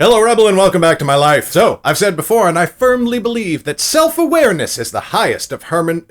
Hello, Rebel, and welcome back to my life. So, I've said before, and I firmly believe that self-awareness is the highest of Herman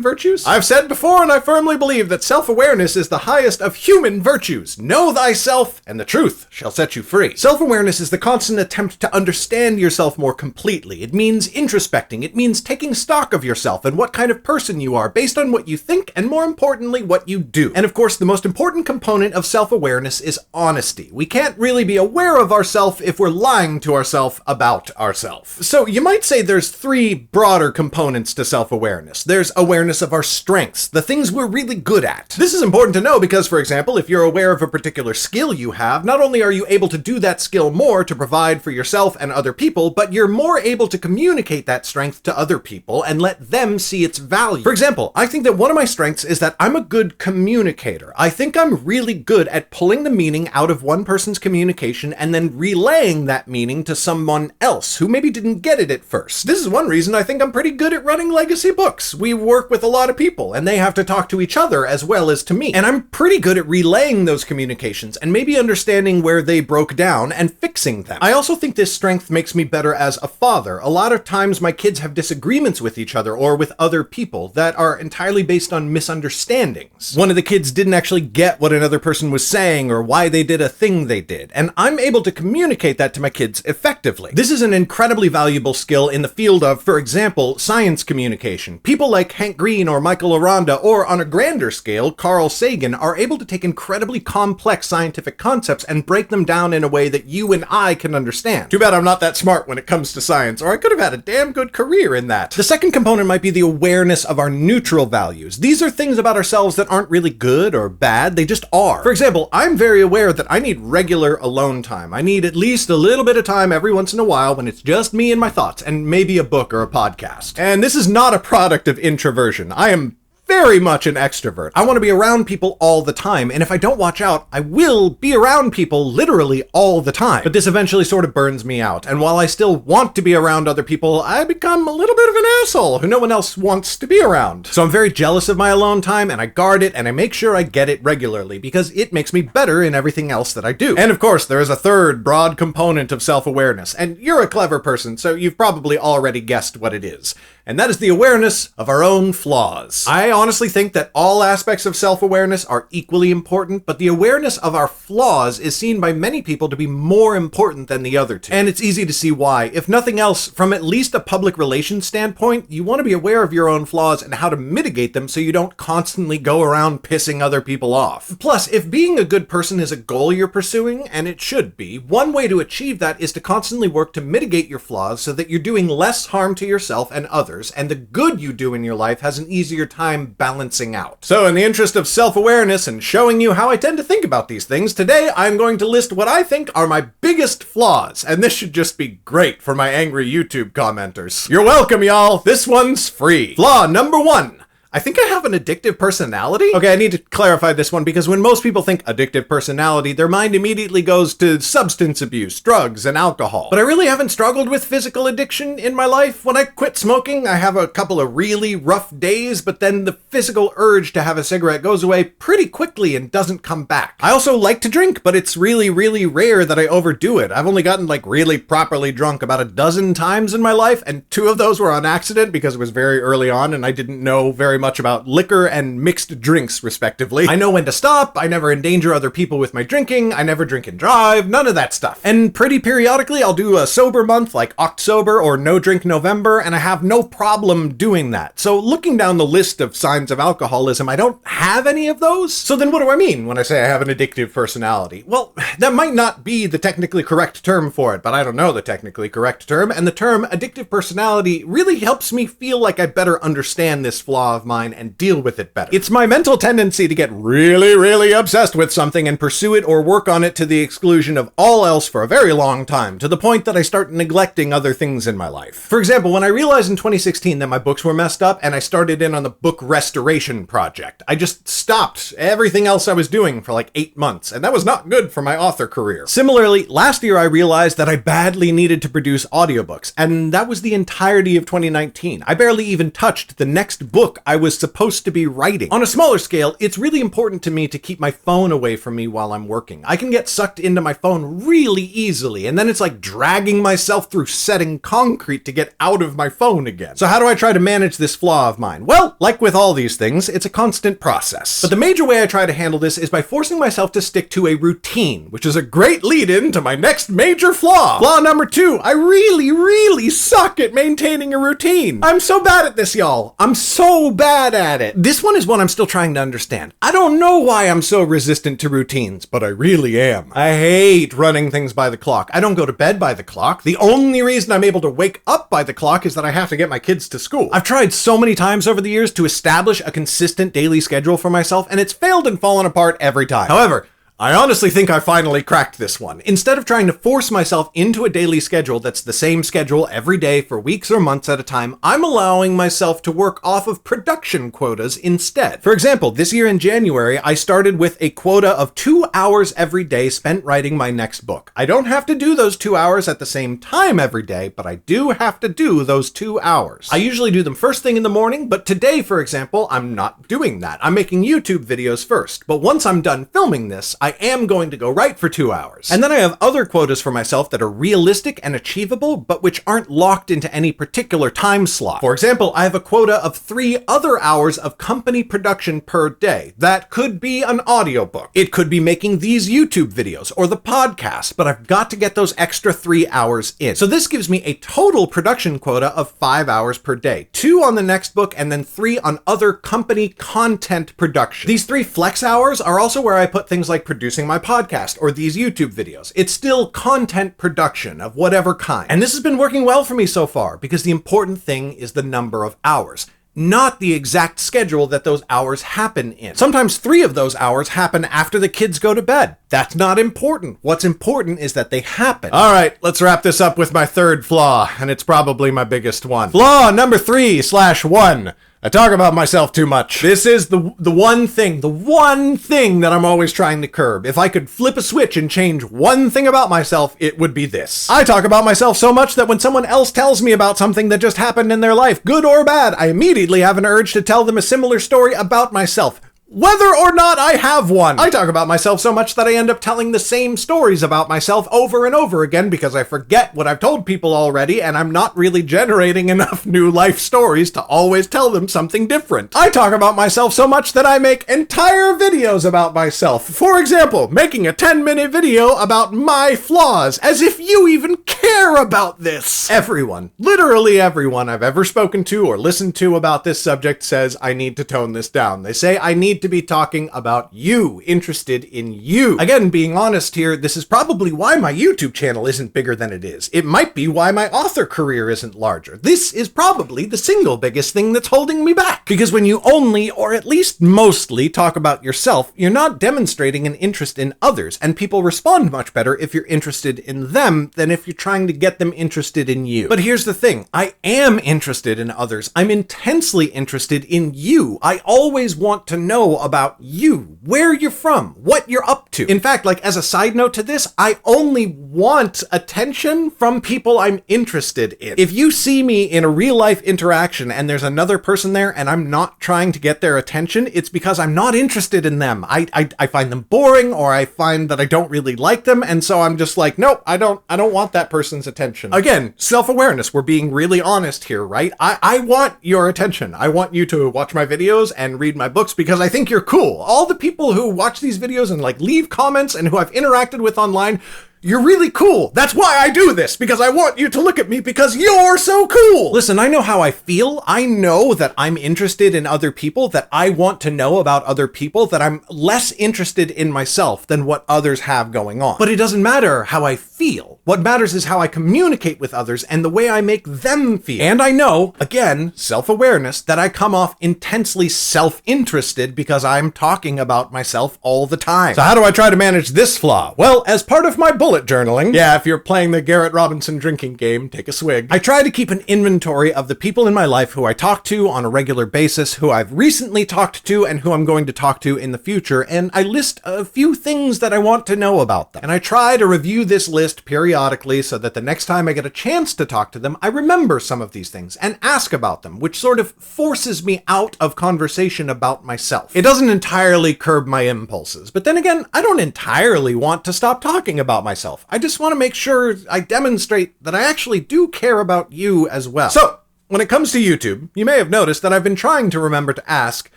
virtues? I've said before, and I firmly believe that self-awareness is the highest of human virtues. Know thyself, and the truth shall set you free. Self-awareness is the constant attempt to understand yourself more completely. It means introspecting. It means taking stock of yourself and what kind of person you are based on what you think, and more importantly, what you do. And of course, the most important component of self-awareness is honesty. We can't really be aware of ourselves if we're lying to ourselves about ourselves. So you might say there's three broader components to self-awareness. There's awareness of our strengths, the things we're really good at. This is important to know because, for example, if you're aware of a particular skill you have, not only are you able to do that skill more to provide for yourself and other people, but you're more able to communicate that strength to other people and let them see its value. For example, I think that one of my strengths is that I'm a good communicator. I think I'm really good at pulling the meaning out of one person's communication and then relaying that meaning to someone else who maybe didn't get it at first. This is one reason I think I'm pretty good at running legacy books. We work with a lot of people and they have to talk to each other as well as to me. And I'm pretty good at relaying those communications and maybe understanding where they broke down and fixing them. I also think this strength makes me better as a father. A lot of times my kids have disagreements with each other or with other people that are entirely based on misunderstandings. One of the kids didn't actually get what another person was saying or why they did a thing they did. And I'm able to communicate that to my kids effectively. This is an incredibly valuable skill in the field of, for example, science communication. People like Hank Green or Michael Aranda, or on a grander scale, Carl Sagan, are able to take incredibly complex scientific concepts and break them down in a way that you and I can understand. Too bad I'm not that smart when it comes to science, or I could have had a damn good career in that. The second component might be the awareness of our neutral values. These are things about ourselves that aren't really good or bad, they just are. For example, I'm very aware that I need regular alone time. I need at least a little bit of time every once in a while when it's just me and my thoughts, and maybe a book or a podcast. And this is not a product of introversion. I am very much an extrovert. I want to be around people all the time, and if I don't watch out, I will be around people literally all the time. But this eventually sort of burns me out, and while I still want to be around other people, I become a little bit of an asshole who no one else wants to be around. So I'm very jealous of my alone time, and I guard it, and I make sure I get it regularly, because it makes me better in everything else that I do. And of course, there is a third broad component of self-awareness, and you're a clever person, so you've probably already guessed what it is. And that is the awareness of our own flaws. I honestly think that all aspects of self-awareness are equally important, but the awareness of our flaws is seen by many people to be more important than the other two. And it's easy to see why. If nothing else, from at least a public relations standpoint, you want to be aware of your own flaws and how to mitigate them so you don't constantly go around pissing other people off. Plus, if being a good person is a goal you're pursuing, and it should be, one way to achieve that is to constantly work to mitigate your flaws so that you're doing less harm to yourself and others, and the good you do in your life has an easier time balancing out. So in the interest of self-awareness and showing you how I tend to think about these things, today I'm going to list what I think are my biggest flaws, and this should just be great for my angry YouTube commenters. You're welcome, y'all. This one's free. Flaw number 1. I think I have an addictive personality. Okay, I need to clarify this one because when most people think addictive personality, their mind immediately goes to substance abuse, drugs, and alcohol. But I really haven't struggled with physical addiction in my life. When I quit smoking, I have a couple of really rough days, but then the physical urge to have a cigarette goes away pretty quickly and doesn't come back. I also like to drink, but it's really, really rare that I overdo it. I've only gotten really properly drunk about a dozen times in my life, and 2 of those were on accident because it was very early on and I didn't know very much about liquor and mixed drinks, respectively. I know when to stop, I never endanger other people with my drinking, I never drink and drive, none of that stuff. And pretty periodically, I'll do a sober month like October or No Drink November, and I have no problem doing that. So looking down the list of signs of alcoholism, I don't have any of those. So then what do I mean when I say I have an addictive personality? Well, that might not be the technically correct term for it, but I don't know the technically correct term, and the term addictive personality really helps me feel like I better understand this flaw of mine and deal with it better. It's my mental tendency to get really, really obsessed with something and pursue it or work on it to the exclusion of all else for a very long time, to the point that I start neglecting other things in my life. For example, when I realized in 2016 that my books were messed up and I started in on the book restoration project, I just stopped everything else I was doing for 8 months, and that was not good for my author career. Similarly, last year I realized that I badly needed to produce audiobooks, and that was the entirety of 2019. I barely even touched the next book I was supposed to be writing. On a smaller scale, it's really important to me to keep my phone away from me while I'm working. I can get sucked into my phone really easily, and then it's like dragging myself through setting concrete to get out of my phone again. So how do I try to manage this flaw of mine? Well, like with all these things, it's a constant process. But the major way I try to handle this is by forcing myself to stick to a routine, which is a great lead-in to my next major flaw. Flaw number 2, I really suck at maintaining a routine. I'm so bad at this, y'all. I'm so bad at it. This one is one I'm still trying to understand. I don't know why I'm so resistant to routines, but I really am. I hate running things by the clock. I don't go to bed by the clock. The only reason I'm able to wake up by the clock is that I have to get my kids to school. I've tried so many times over the years to establish a consistent daily schedule for myself, and it's failed and fallen apart every time. However, I honestly think I finally cracked this one. Instead of trying to force myself into a daily schedule that's the same schedule every day for weeks or months at a time, I'm allowing myself to work off of production quotas instead. For example, this year in January, I started with a quota of 2 hours every day spent writing my next book. I don't have to do those 2 hours at the same time every day, but I do have to do those 2 hours. I usually do them first thing in the morning, but today, for example, I'm not doing that. I'm making YouTube videos first. But once I'm done filming this, I am going to go write for 2 hours. And then I have other quotas for myself that are realistic and achievable, but which aren't locked into any particular time slot. For example, I have a quota of 3 other hours of company production per day. That could be an audiobook. It could be making these YouTube videos or the podcast, but I've got to get those extra 3 hours in. So this gives me a total production quota of 5 hours per day, 2 on the next book and then 3 on other company content production. These 3 flex hours are also where I put things like producing my podcast or these YouTube videos. It's still content production of whatever kind. And this has been working well for me so far because the important thing is the number of hours, not the exact schedule that those hours happen in. Sometimes 3 of those hours happen after the kids go to bed. That's not important. What's important is that they happen. All right, let's wrap this up with my third flaw, and it's probably my biggest one. Flaw number 3/1. I talk about myself too much. This is the one thing that I'm always trying to curb. If I could flip a switch and change one thing about myself, it would be this. I talk about myself so much that when someone else tells me about something that just happened in their life, good or bad, I immediately have an urge to tell them a similar story about myself, whether or not I have one. I talk about myself so much that I end up telling the same stories about myself over and over again because I forget what I've told people already and I'm not really generating enough new life stories to always tell them something different. I talk about myself so much that I make entire videos about myself. For example, making a 10-minute video about my flaws, as if you even care about this. Everyone, literally everyone I've ever spoken to or listened to about this subject says I need to tone this down. They say I need to be talking about you, interested in you. Again, being honest here, this is probably why my YouTube channel isn't bigger than it is. It might be why my author career isn't larger. This is probably the single biggest thing that's holding me back. Because when you only, or at least mostly, talk about yourself, you're not demonstrating an interest in others, and people respond much better if you're interested in them than if you're trying to get them interested in you. But here's the thing, I am interested in others. I'm intensely interested in you. I always want to know about you, where you're from, what you're up to. In fact, like as a side note to this, I only want attention from people I'm interested in. If you see me in a real life interaction and there's another person there and I'm not trying to get their attention, it's because I'm not interested in them. I find them boring, or I find that I don't really like them, and so I'm just like, nope, I don't want that person's attention. Again, self-awareness, we're being really honest here, right? I want your attention. I want you to watch my videos and read my books because I think you're cool. All the people who watch these videos and like leave comments and who I've interacted with online, you're really cool. That's why I do this, because I want you to look at me because you're so cool. Listen, I know how I feel. I know that I'm interested in other people, that I want to know about other people, that I'm less interested in myself than what others have going on. But it doesn't matter how I feel. What matters is how I communicate with others and the way I make them feel. And I know, again, self-awareness, that I come off intensely self-interested because I'm talking about myself all the time. So how do I try to manage this flaw? Well, as part of my bullet journaling, yeah, if you're playing the Garrett Robinson drinking game, take a swig, I try to keep an inventory of the people in my life who I talk to on a regular basis, who I've recently talked to, and who I'm going to talk to in the future, and I list a few things that I want to know about them. And I try to review this list list periodically so that the next time I get a chance to talk to them, I remember some of these things and ask about them, which sort of forces me out of conversation about myself. It doesn't entirely curb my impulses, but then again, I don't entirely want to stop talking about myself. I just want to make sure I demonstrate that I actually do care about you as well. So, when it comes to YouTube, you may have noticed that I've been trying to remember to ask,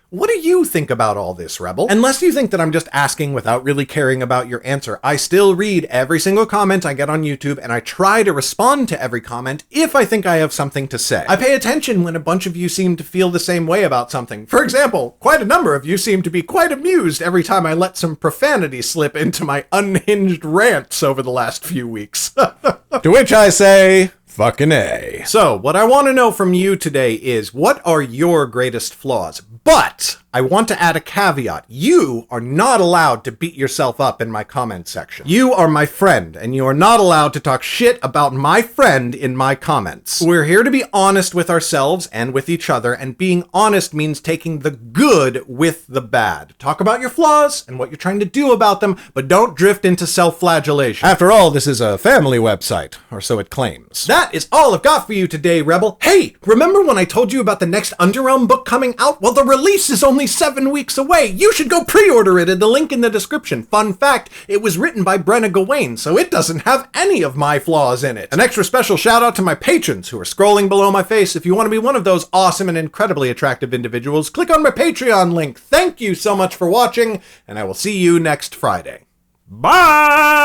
what do you think about all this, Rebel? Unless you think that I'm just asking without really caring about your answer, I still read every single comment I get on YouTube, and I try to respond to every comment if I think I have something to say. I pay attention when a bunch of you seem to feel the same way about something. For example, quite a number of you seem to be quite amused every time I let some profanity slip into my unhinged rants over the last few weeks. To which I say, fucking A. So, what I want to know from you today is, what are your greatest flaws? But I want to add a caveat. You are not allowed to beat yourself up in my comment section. You are my friend, and you are not allowed to talk shit about my friend in my comments. We're here to be honest with ourselves and with each other, and being honest means taking the good with the bad. Talk about your flaws and what you're trying to do about them, but don't drift into self-flagellation. After all, this is a family website, or so it claims. That is all I've got for you today, Rebel. Hey, remember when I told you about the next Underrealm book coming out? Well, the release is only 7 weeks away. You should go pre-order it at the link in the description. Fun fact, it was written by Brenna Gawain, so it doesn't have any of my flaws in it. An extra special shout out to my patrons who are scrolling below my face. If you want to be one of those awesome and incredibly attractive individuals, click on my Patreon link. Thank you so much for watching, and I will see you next Friday. Bye!